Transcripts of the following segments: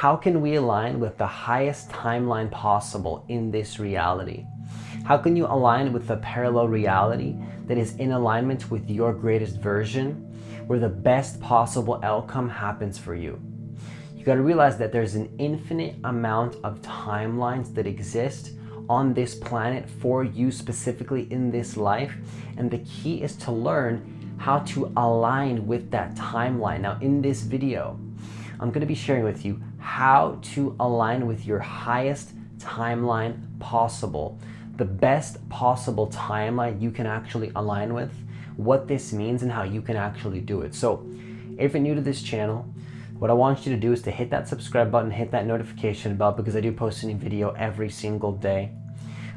how can we align with the highest timeline possible in this reality? How can you align with the parallel reality that is in alignment with your greatest version, where the best possible outcome happens for you? You got to realize that there's an infinite amount of timelines that exist on this planet for you, specifically in this life. And the key is to learn how to align with that timeline. Now, in this video, I'm going to be sharing with you how to align with your highest timeline possible, the best possible timeline you can actually align with, what this means, and how you can actually do it. So if you're new to this channel, what I want you to do is to hit that subscribe button, hit that notification bell, because I do post a new video every single day.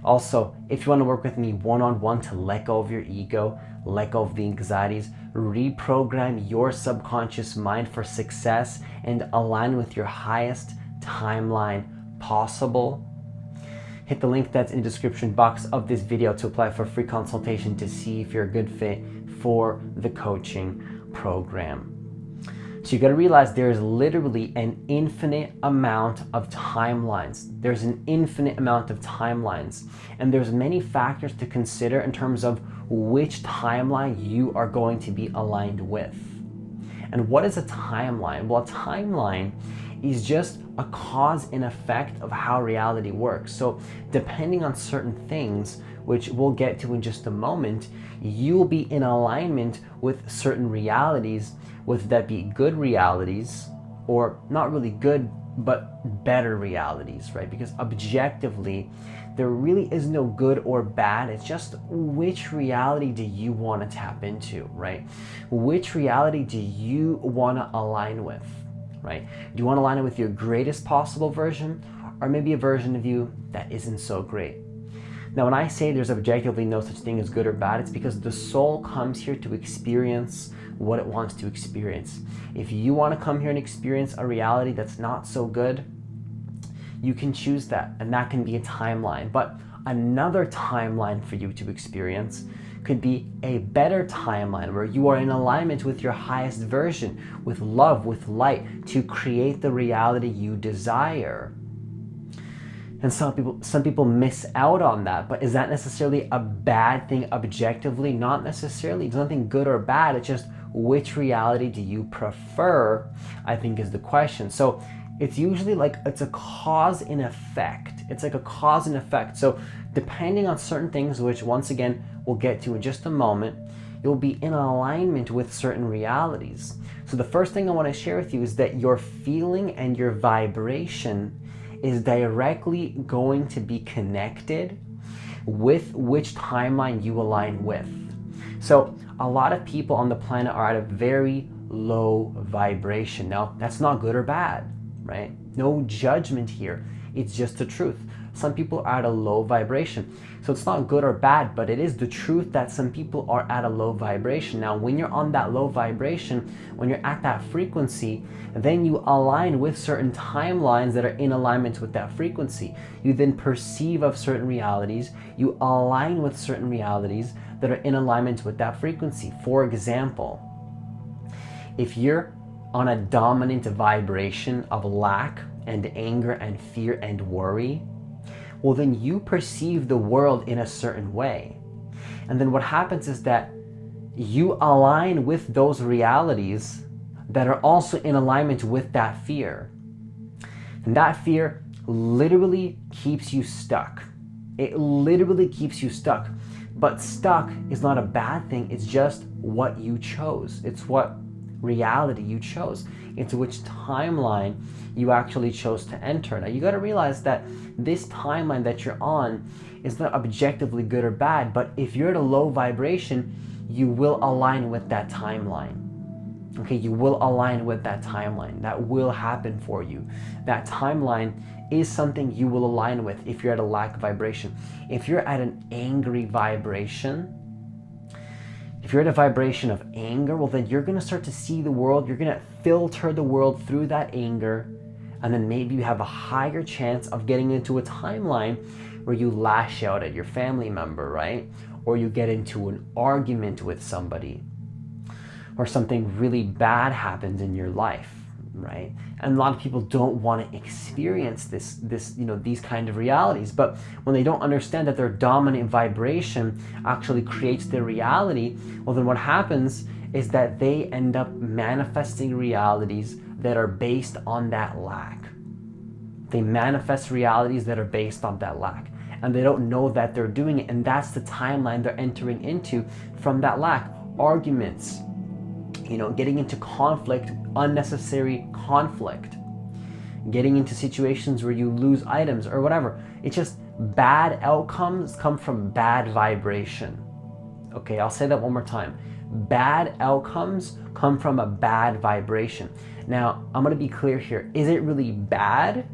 Also, if you want to work with me one-on-one to let go of your ego, let go of the anxieties, reprogram your subconscious mind for success, and align with your highest timeline possible, hit the link that's in the description box of this video to apply for a free consultation to see if you're a good fit for the coaching program. So you got to realize there's literally an infinite amount of timelines. There's an infinite amount of timelines. And there's many factors to consider in terms of which timeline you are going to be aligned with. And what is a timeline? Well, a timeline is just a cause and effect of how reality works. So depending on certain things, which we'll get to in just a moment, you'll be in alignment with certain realities, whether that be good realities or not really good, but better realities, right? Because objectively, there really is no good or bad. It's just which reality do you want to tap into, right? Which reality do you want to align with, right? Do you want to align it with your greatest possible version, or maybe a version of you that isn't so great? Now, when I say there's objectively no such thing as good or bad, it's because the soul comes here to experience what it wants to experience. If you want to come here and experience a reality that's not so good, you can choose that, and that can be a timeline. But another timeline for you to experience could be a better timeline where you are in alignment with your highest version, with love, with light, to create the reality you desire. And some people miss out on that. But is that necessarily a bad thing objectively? Not necessarily. There's nothing good or bad. It's just which reality do you prefer, I think, is the question. So it's usually like it's a cause and effect. It's like a cause and effect. So depending on certain things, which once again we'll get to in just a moment, you'll be in alignment with certain realities. So the first thing I want to share with you is that your feeling and your vibration is directly going to be connected with which timeline you align with. So a lot of people on the planet are at a very low vibration. Now, that's not good or bad, right? No judgment here. It's just the truth. Some people are at a low vibration. So it's not good or bad, but it is the truth that some people are at a low vibration. Now, when you're on that low vibration, when you're at that frequency, then you align with certain timelines that are in alignment with that frequency. You then perceive of certain realities. You align with certain realities that are in alignment with that frequency. For example, if you're on a dominant vibration of lack and anger and fear and worry, well, then you perceive the world in a certain way. And then what happens is that you align with those realities that are also in alignment with that fear. And that fear literally keeps you stuck. It literally keeps you stuck. But stuck is not a bad thing. It's just what you chose. It's what reality you chose. It's which timeline you actually chose to enter. Now, you got to realize that this timeline that you're on is not objectively good or bad, but if you're at a low vibration, you will align with that timeline. Okay, you will align with that timeline. That will happen for you. That timeline is something you will align with if you're at a lack vibration. If you're at an angry vibration, if you're at a vibration of anger, well, then you're going to start to see the world. You're going to filter the world through that anger. And then maybe you have a higher chance of getting into a timeline where you lash out at your family member, right? Or you get into an argument with somebody, or something really bad happens in your life. right? And a lot of people don't want to experience these kind of realities. But when they don't understand that their dominant vibration actually creates their reality, well, then what happens is that they end up manifesting realities that are based on that lack. They manifest realities that are based on that lack, and they don't know that they're doing it. And that's the timeline they're entering into from that lack. Arguments, getting into conflict, unnecessary conflict, getting into situations where you lose items or whatever. It's just bad outcomes come from bad vibration. Okay, I'll say that one more time. Bad outcomes come from a bad vibration. Now, I'm going to be clear here. Is it really bad?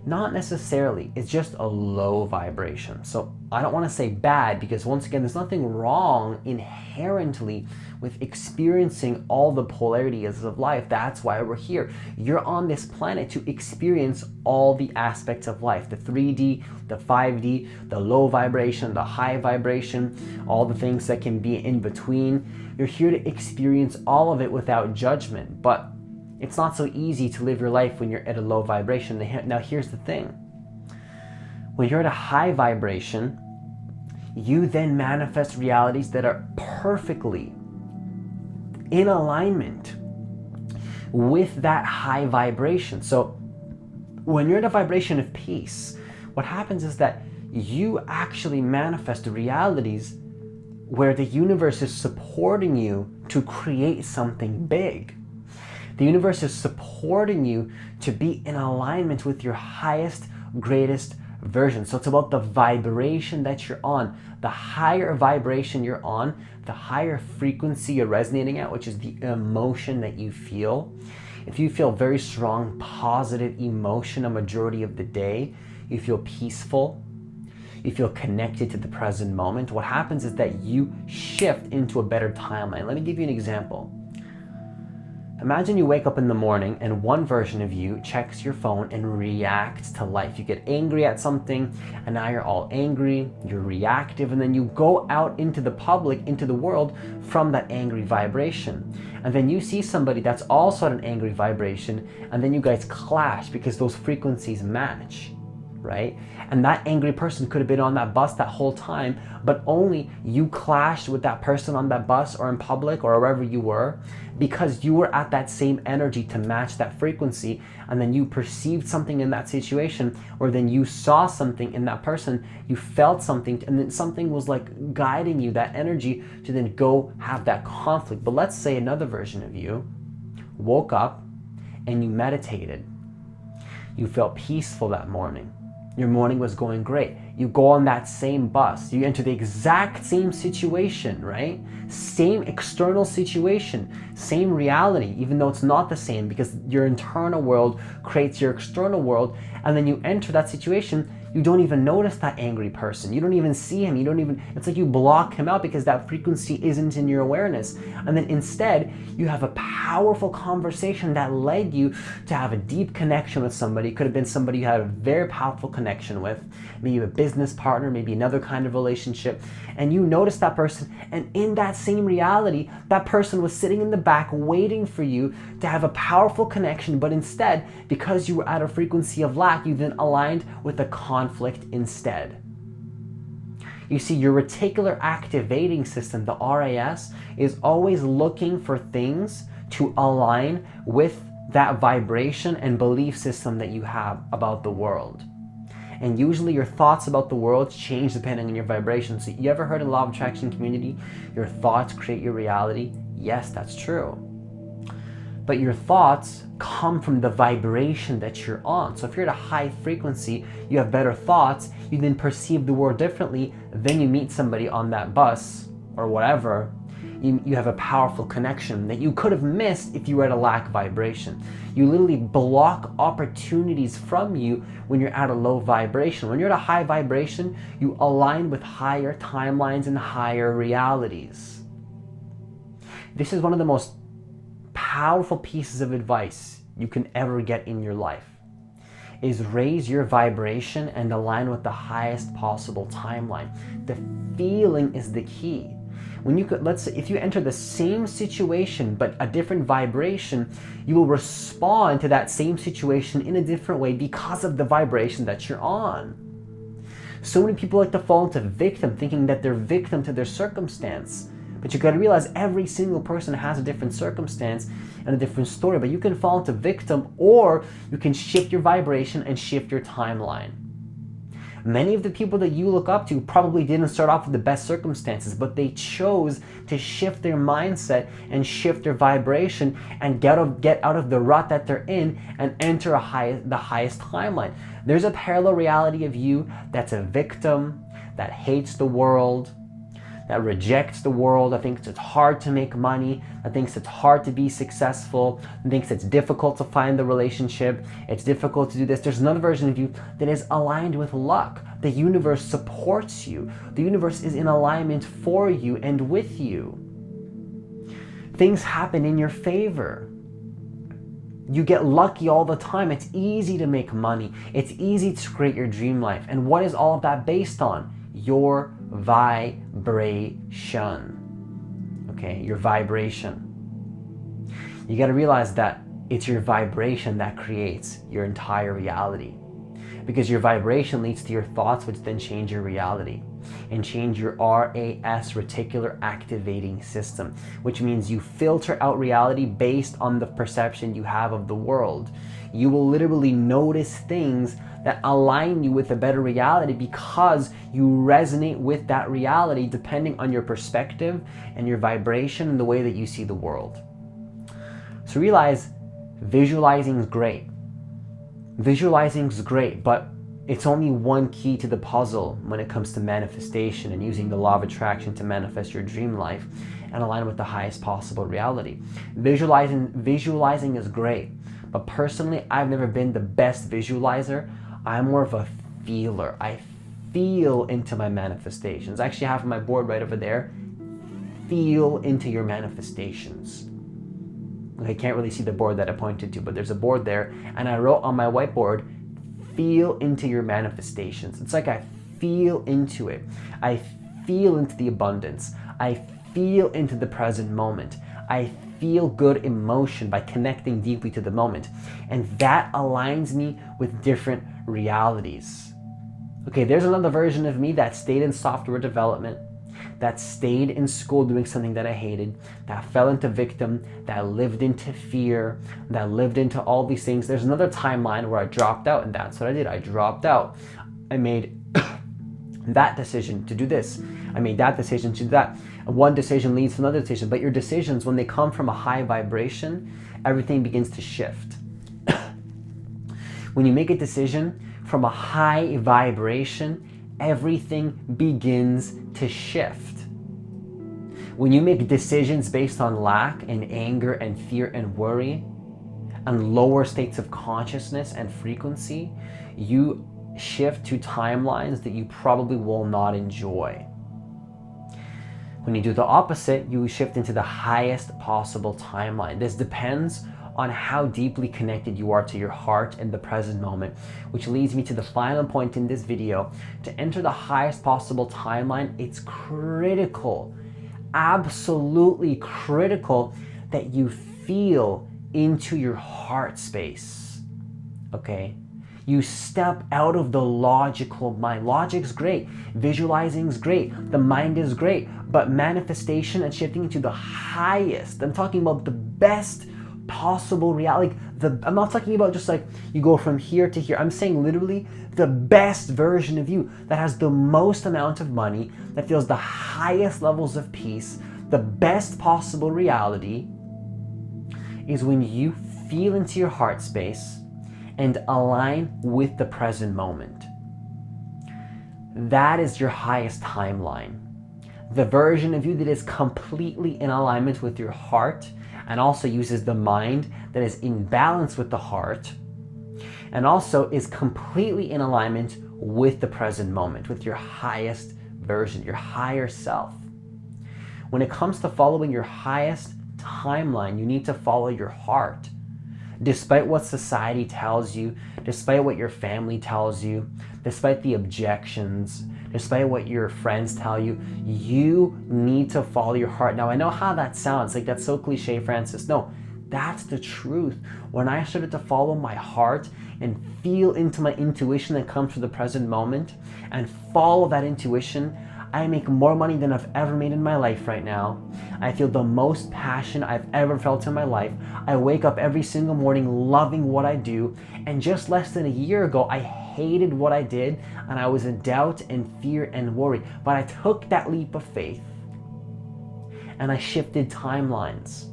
Not necessarily. It's just a low vibration. So I don't want to say bad, because once again, there's nothing wrong inherently with experiencing all the polarities of life. That's why we're here. You're on this planet to experience all the aspects of life, the 3D, the 5D, the low vibration, the high vibration, all the things that can be in between. You're here to experience all of it without judgment. But it's not so easy to live your life when you're at a low vibration. Now, here's the thing. When you're at a high vibration, you then manifest realities that are perfectly in alignment with that high vibration. So when you're at a vibration of peace, what happens is that you actually manifest realities where the universe is supporting you to create something big. The universe is supporting you to be in alignment with your highest, greatest version. So it's about the vibration that you're on. The higher vibration you're on, the higher frequency you're resonating at, which is the emotion that you feel. If you feel very strong, positive emotion a majority of the day, you feel peaceful, you feel connected to the present moment, what happens is that you shift into a better timeline. Let me give you an example. Imagine you wake up in the morning and one version of you checks your phone and reacts to life. You get angry at something and now you're all angry, you're reactive, and then you go out into the public, into the world from that angry vibration. And then you see somebody that's also at an angry vibration, and then you guys clash because those frequencies match, right? And that angry person could have been on that bus that whole time, but only you clashed with that person on that bus or in public or wherever you were, because you were at that same energy to match that frequency. And then you perceived something in that situation, or then you saw something in that person, you felt something, and then something was like guiding you, that energy, to then go have that conflict. But let's say another version of you woke up and you meditated. You felt peaceful that morning. Your morning was going great. You go on that same bus. You enter the exact same situation, right? Same external situation, same reality, even though it's not the same, because your internal world creates your external world. And then you enter that situation, you don't even notice that angry person. You don't even see him. It's like you block him out because that frequency isn't in your awareness. And then instead, you have a powerful conversation that led you to have a deep connection with somebody. It could have been somebody you had a very powerful connection with, maybe a business partner, maybe another kind of relationship. And you noticed that person, and in that same reality, that person was sitting in the back waiting for you to have a powerful connection. But instead, because you were at a frequency of lack, you then aligned with a conflict instead. You see, your reticular activating system, the RAS, is always looking for things to align with that vibration and belief system that you have about the world. And usually your thoughts about the world change depending on your vibration. So you ever heard in Law of Attraction community, your thoughts create your reality? Yes, that's true. But your thoughts come from the vibration that you're on. So if you're at a high frequency, you have better thoughts, you then perceive the world differently, then you meet somebody on that bus or whatever, you have a powerful connection that you could have missed if you were at a lack vibration. You literally block opportunities from you when you're at a low vibration. When you're at a high vibration, you align with higher timelines and higher realities. This is one of the most powerful pieces of advice you can ever get in your life, is raise your vibration and align with the highest possible timeline. The feeling is the key. When you could, let's say, if you enter the same situation but a different vibration, you will respond to that same situation in a different way because of the vibration that you're on. So many people like to fall into victim, thinking that they're victim to their circumstance. But you got to realize every single person has a different circumstance and a different story. But you can fall into victim, or you can shift your vibration and shift your timeline. Many of the people that you look up to probably didn't start off with the best circumstances, but they chose to shift their mindset and shift their vibration and get out of the rut that they're in and enter the highest timeline. There's a parallel reality of you that's a victim, that hates the world, that rejects the world, that thinks it's hard to make money, that thinks it's hard to be successful, that thinks it's difficult to find the relationship, it's difficult to do this. There's another version of you that is aligned with luck. The universe supports you. The universe is in alignment for you and with you. Things happen in your favor. You get lucky all the time. It's easy to make money. It's easy to create your dream life. And what is all of that based on? Your vibration. Okay, your vibration. You got to realize that it's your vibration that creates your entire reality, because your vibration leads to your thoughts, which then change your reality and change your RAS, reticular activating system, which means you filter out reality based on the perception you have of the world. You will literally notice things that align you with a better reality because you resonate with that reality depending on your perspective and your vibration and the way that you see the world. So realize visualizing is great. Visualizing is great, but it's only one key to the puzzle when it comes to manifestation and using the law of attraction to manifest your dream life and align with the highest possible reality. Visualizing is great, but personally, I've never been the best visualizer. I'm more of a feeler. I feel into my manifestations. I actually have my board right over there. Feel into your manifestations. I can't really see the board that I pointed to, but there's a board there, and I wrote on my whiteboard, feel into your manifestations. It's like I feel into it. I feel into the abundance. I feel into the present moment. I feel good emotion by connecting deeply to the moment. And that aligns me with different realities. Okay, there's another version of me that stayed in software development, that stayed in school doing something that I hated, that fell into victim, that lived into fear, that lived into all these things. There's another timeline where I dropped out, and that's what I did. I dropped out. I made that decision to do this. I made that decision to do that. And one decision leads to another decision, but your decisions, when they come from a high vibration, everything begins to shift. When you make a decision from a high vibration, everything begins to shift. When you make decisions based on lack and anger and fear and worry and lower states of consciousness and frequency, you shift to timelines that you probably will not enjoy. When you do the opposite, you shift into the highest possible timeline. This depends on how deeply connected you are to your heart in the present moment, which leads me to the final point in this video. To enter the highest possible timeline, it's critical, absolutely critical, that you feel into your heart space, okay? You step out of the logical mind. Logic's great, visualizing's great, the mind is great, but manifestation and shifting into the highest, I'm talking about the best possible reality. I'm not talking about just like you go from here to here. I'm saying literally the best version of you that has the most amount of money, that feels the highest levels of peace, the best possible reality is when you feel into your heart space and align with the present moment. That is your highest timeline. The version of you that is completely in alignment with your heart and also uses the mind that is in balance with the heart and also is completely in alignment with the present moment, with your highest version, your higher self. When it comes to following your highest timeline, you need to follow your heart. Despite what society tells you, despite what your family tells you, despite the objections, despite what your friends tell you. You need to follow your heart. Now, I know how that sounds, like that's so cliche, Francis. No, that's the truth. When I started to follow my heart and feel into my intuition that comes from the present moment and follow that intuition, I make more money than I've ever made in my life right now. I feel the most passion I've ever felt in my life. I wake up every single morning loving what I do. And just less than a year ago, I hated what I did and I was in doubt and fear and worry. But I took that leap of faith and I shifted timelines.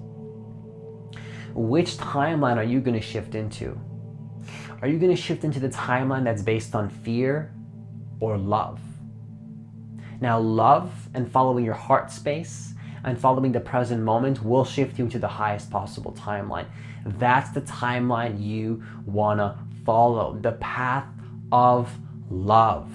Which timeline are you going to shift into? Are you going to shift into the timeline that's based on fear or love? Now, love and following your heart space and following the present moment will shift you to the highest possible timeline. That's the timeline you want to follow. The path of love.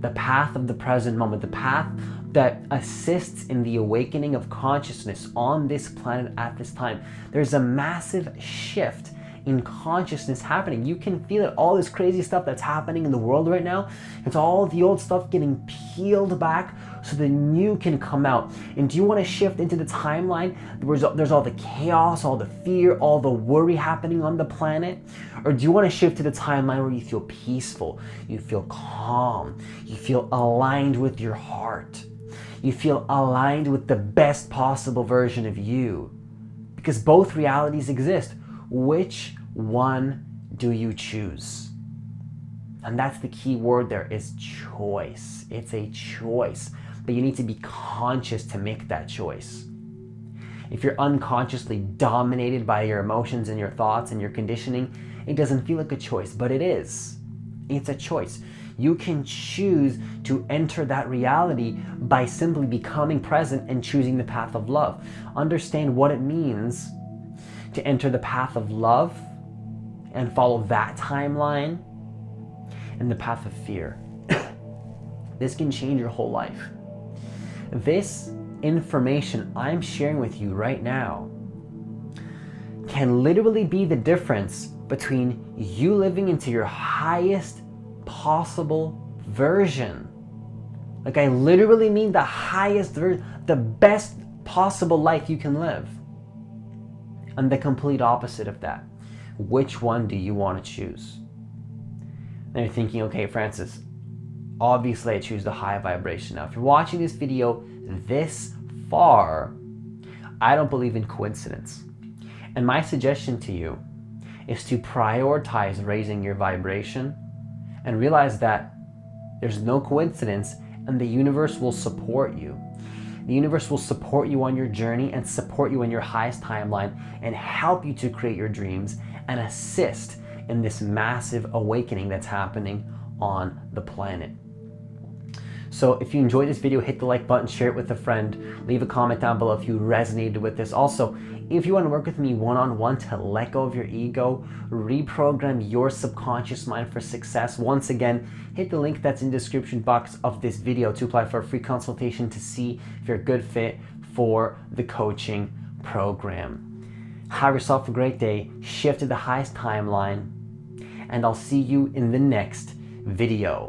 The path of the present moment. The path that assists in the awakening of consciousness on this planet at this time. There's a massive shift in consciousness happening. You can feel it, all this crazy stuff that's happening in the world right now. It's all the old stuff getting peeled back so the new can come out. And do you want to shift into the timeline where there's all the chaos, all the fear, all the worry happening on the planet? Or do you want to shift to the timeline where you feel peaceful, you feel calm, you feel aligned with your heart, you feel aligned with the best possible version of you? Because both realities exist. Which one do you choose? And that's the key word there, is choice. It's a choice, but you need to be conscious to make that choice. If you're unconsciously dominated by your emotions and your thoughts and your conditioning, it doesn't feel like a choice, but it is. It's a choice. You can choose to enter that reality by simply becoming present and choosing the path of love. Understand what it means to enter the path of love and follow that timeline and the path of fear. This can change your whole life. This information I'm sharing with you right now can literally be the difference between you living into your highest possible version. Like, I literally mean the highest version, the best possible life you can live. And the complete opposite of that. Which one do you want to choose? Now you're thinking, okay, Francis, obviously I choose the high vibration. Now, if you're watching this video this far, I don't believe in coincidence. And my suggestion to you is to prioritize raising your vibration and realize that there's no coincidence and the universe will support you. The universe will support you on your journey and support you in your highest timeline and help you to create your dreams and assist in this massive awakening that's happening on the planet. So if you enjoyed this video, hit the like button, share it with a friend, leave a comment down below if you resonated with this. Also, if you want to work with me one-on-one to let go of your ego, reprogram your subconscious mind for success, once again, hit the link that's in the description box of this video to apply for a free consultation to see if you're a good fit for the coaching program. Have yourself a great day, shift to the highest timeline, and I'll see you in the next video.